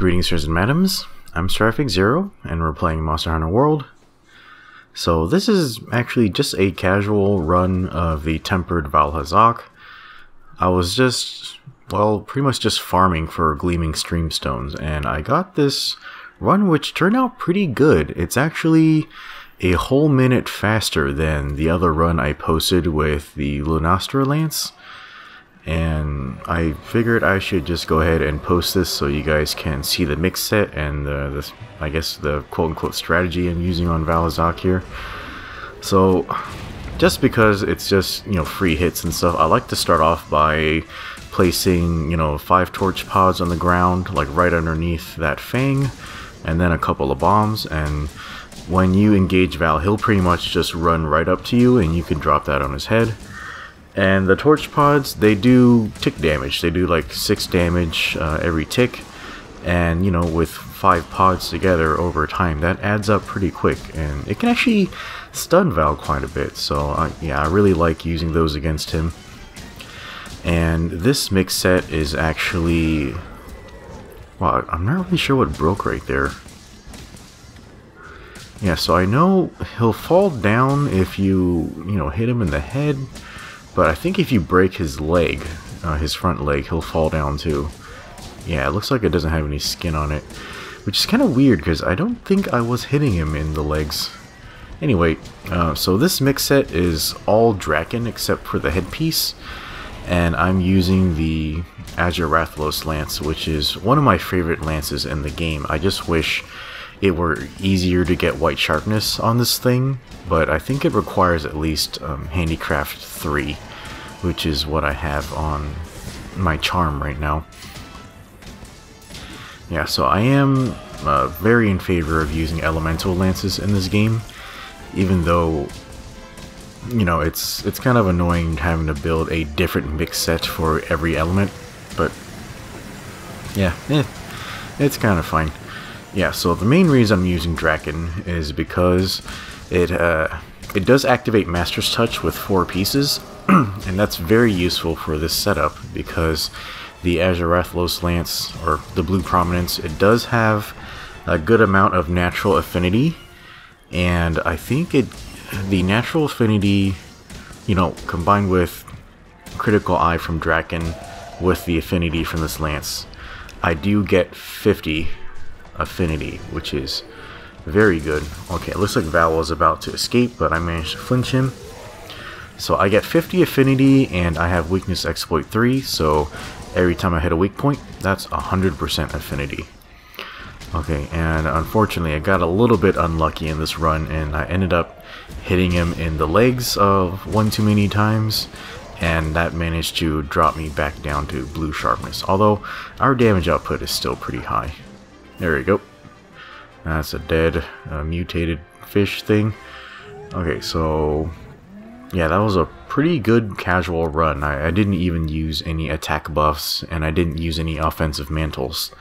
Greetings, sirs and madams. I'm Traffic Zero, and we're playing Monster Hunter World. So this is actually just a casual run of the tempered Vaal Hazak. I was just, well, pretty much just farming for gleaming streamstones, and I got this run which turned out pretty good. It's actually a whole minute faster than the other run I posted with the Lunastra Lance. And I figured I should just go ahead and post this so you guys can see the mix set and I guess the quote-unquote strategy I'm using on Vaal Hazak here. So just because it's just, you know, free hits and stuff, I like to start off by placing, you know, 5 torch pods on the ground, like right underneath that fang, and then a couple of bombs. And when you engage Vaal, he'll pretty much just run right up to you and you can drop that on his head. And the torch pods, they do tick damage. They do like 6 damage every tick, and you know, with 5 pods together over time, that adds up pretty quick, and it can actually stun Vaal quite a bit. So yeah, I really like using those against him. And this mix set is actually, well, I'm not really sure what broke right there. Yeah, so I know he'll fall down if you know, hit him in the head. But I think if you break his leg, his front leg, he'll fall down too. Yeah, it looks like it doesn't have any skin on it, which is kind of weird because I don't think I was hitting him in the legs. Anyway, so this mix set is all Draken except for the headpiece, and I'm using the Azure Lance, which is one of my favorite lances in the game. I just wish it were easier to get white sharpness on this thing, but I think it requires at least Handicraft 3, which is what I have on my charm right now. Yeah, so I am very in favor of using elemental lances in this game, even though, you know, it's kind of annoying having to build a different mix set for every element, but yeah, it's kind of fine. Yeah, so the main reason I'm using Draken is because it does activate Master's Touch with 4 pieces, and that's very useful for this setup because the Azure Lance, or the Blue Prominence, it does have a good amount of natural affinity, and I think the natural affinity, you know, combined with Critical Eye from Draken with the affinity from this lance, I do get 50 affinity, which is very good. Okay, it looks like Vaal was about to escape, but I managed to flinch him. So I get 50 affinity, and I have weakness exploit 3, so every time I hit a weak point, that's 100% affinity. Okay, and unfortunately I got a little bit unlucky in this run, and I ended up hitting him in the legs one too many times, and that managed to drop me back down to blue sharpness, although our damage output is still pretty high. There we go. That's a dead, mutated fish thing. Okay, so yeah, that was a pretty good casual run. I didn't even use any attack buffs, and I didn't use any offensive mantles.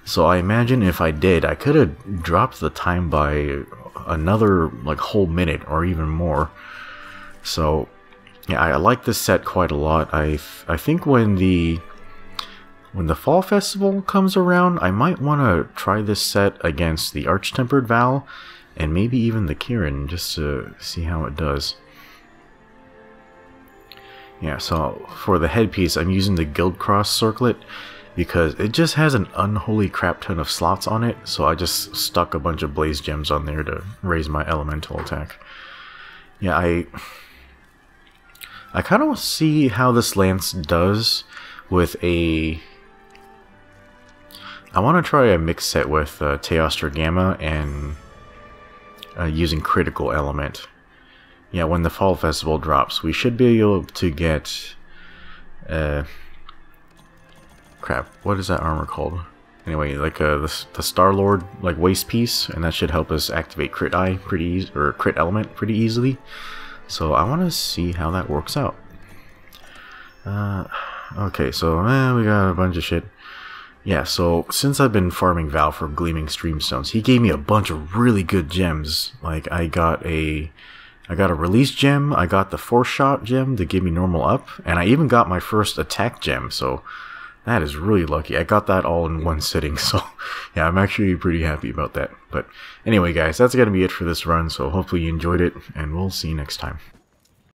So I imagine if I did, I could have dropped the time by another like whole minute or even more. So yeah, I like this set quite a lot. I think when the Fall Festival comes around, I might want to try this set against the Arch-Tempered Vaal, and maybe even the Kirin, just to see how it does. Yeah, so for the headpiece, I'm using the Guild Cross Circlet, because it just has an unholy crap ton of slots on it, so I just stuck a bunch of Blaze Gems on there to raise my elemental attack. Yeah, I kind of want to see how this lance does with a... I want to try a mix set with Teostra Gamma and using Critical Element. Yeah, when the Fall Festival drops, we should be able to get... crap, what is that armor called? Anyway, like the Star-Lord like waist piece, and that should help us activate Crit Eye pretty easy, or Crit Element pretty easily. So I want to see how that works out. Okay, so we got a bunch of shit. Yeah, so since I've been farming Vaal for Gleaming Streamstones, he gave me a bunch of really good gems. Like I got a release gem, I got the Force Shot gem to give me normal up, and I even got my first attack gem. So That is really lucky. I got that all in one sitting, so yeah, I'm actually pretty happy about that. But anyway, guys, that's going to be it for this run, so hopefully you enjoyed it, and we'll see you next time.